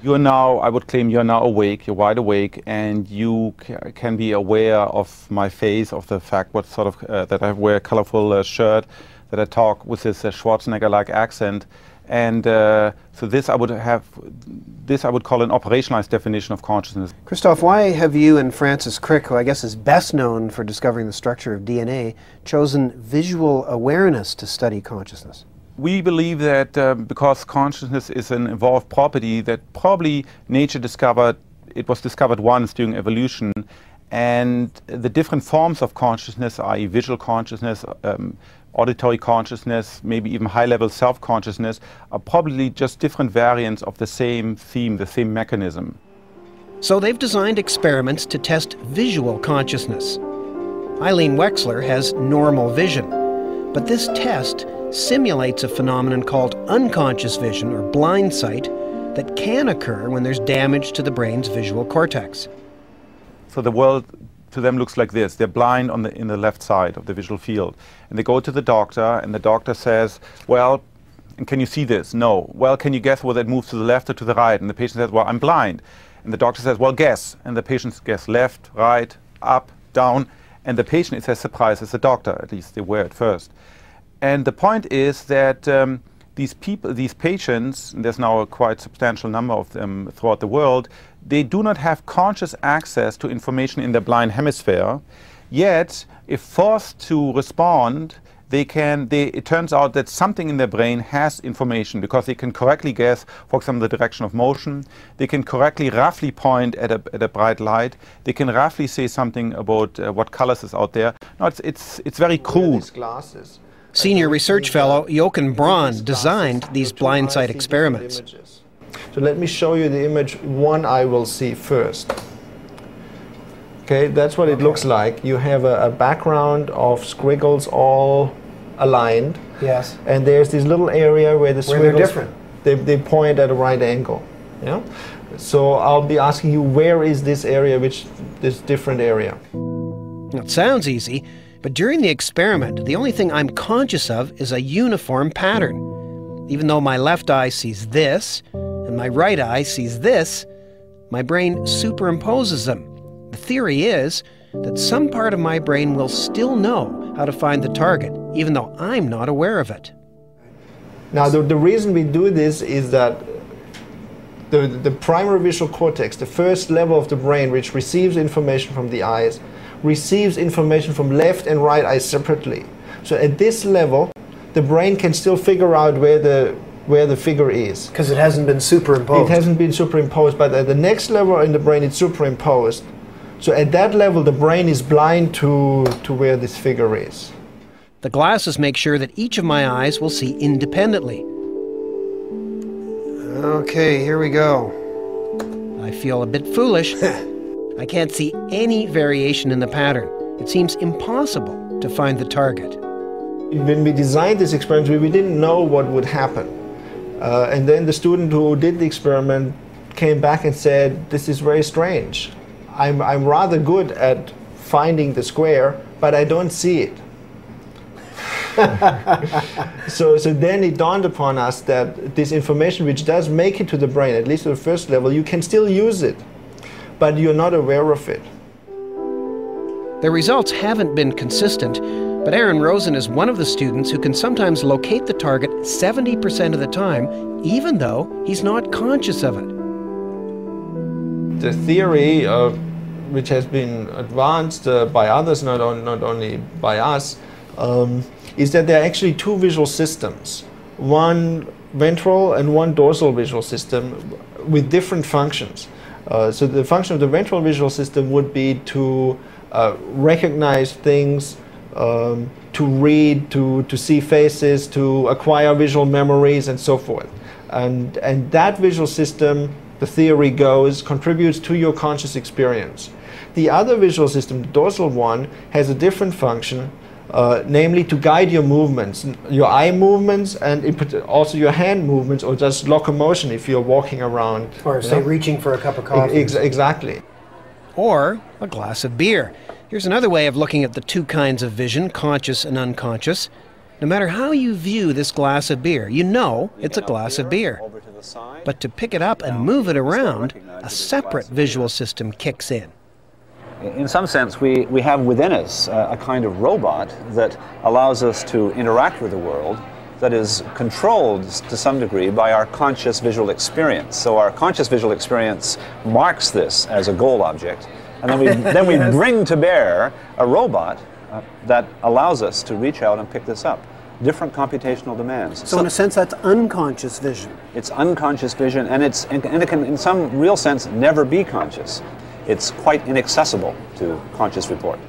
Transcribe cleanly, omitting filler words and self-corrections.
You are now, I would claim, you are now awake, you're wide awake, and you can be aware of my face, of the fact what sort of, that I wear a colorful shirt, that I talk with this Schwarzenegger-like accent. And so this I would call an operationalized definition of consciousness. Christoph, why have you and Francis Crick, who I guess is best known for discovering the structure of DNA, chosen visual awareness to study consciousness? We believe that because consciousness is an evolved property that probably nature discovered, it was discovered once during evolution, and the different forms of consciousness, i.e. visual consciousness, auditory consciousness, maybe even high-level self-consciousness, are probably just different variants of the same theme, the same mechanism. So they've designed experiments to test visual consciousness. Eileen Wexler has normal vision, but this test simulates a phenomenon called unconscious vision, or blindsight, that can occur when there's damage to the brain's visual cortex. So the world to them looks like this. They're blind in the left side of the visual field. And they go to the doctor, and the doctor says, well, and can you see this? No. Well, can you guess whether it moves to the left or to the right? And the patient says, well, I'm blind. And the doctor says, well, guess. And the patient guesses left, right, up, down. And the patient is as surprised as the doctor, at least they were at first. And the point is that these patients, and there's now a quite substantial number of them throughout the world, they do not have conscious access to information in their blind hemisphere, yet if forced to respond, it turns out that something in their brain has information, because they can correctly guess, for example, the direction of motion. They can correctly, roughly point at a bright light. They can roughly say something about what colors is out there. No, it's very crude. Senior research fellow Jochen Braun designed these blindsight experiments. So let me show you the image one eye will see first. Okay, that's what it looks like. You have a background of squiggles all aligned. Yes. And there's this little area where the squiggles, they're different. They point at a right angle. Yeah. So I'll be asking you, where is this area, this different area? It sounds easy, but during the experiment, the only thing I'm conscious of is a uniform pattern. Even though my left eye sees this, and my right eye sees this, my brain superimposes them. The theory is that some part of my brain will still know how to find the target, even though I'm not aware of it. Now, the reason we do this is that the primary visual cortex, the first level of the brain which receives information from the eyes, receives information from left and right eye separately. So at this level, the brain can still figure out where the figure is. Because it hasn't been superimposed. It hasn't been superimposed, but at the next level in the brain it's superimposed. So at that level the brain is blind to where this figure is. The glasses make sure that each of my eyes will see independently. Okay, here we go. I feel a bit foolish. I can't see any variation in the pattern. It seems impossible to find the target. When we designed this experiment, we didn't know what would happen. And then the student who did the experiment came back and said, this is very strange. I'm rather good at finding the square, but I don't see it. So then it dawned upon us that this information, which does make it to the brain, at least at the first level, you can still use it, but you're not aware of it. The results haven't been consistent, but Aaron Rosen is one of the students who can sometimes locate the target 70% of the time, even though he's not conscious of it. The theory, which has been advanced by others, not only by us, is that there are actually two visual systems, one ventral and one dorsal visual system with different functions. So the function of the ventral visual system would be to recognize things, to read, to see faces, to acquire visual memories, and so forth. And that visual system, the theory goes, contributes to your conscious experience. The other visual system, the dorsal one, has a different function, namely to guide your movements, your eye movements, and also your hand movements, or just locomotion if you're walking around. Or say reaching for a cup of coffee. Exactly. Or a glass of beer. Here's another way of looking at the two kinds of vision, conscious and unconscious. No matter how you view this glass of beer, you know it's a glass of beer. But to pick it up and move it around, a separate visual system kicks in. In some sense, we have within us a kind of robot that allows us to interact with the world that is controlled to some degree by our conscious visual experience. So our conscious visual experience marks this as a goal object, and then we bring to bear a robot that allows us to reach out and pick this up. Different computational demands. So in a sense, that's unconscious vision. It's unconscious vision, and it can, in some real sense, never be conscious. It's quite inaccessible to conscious report.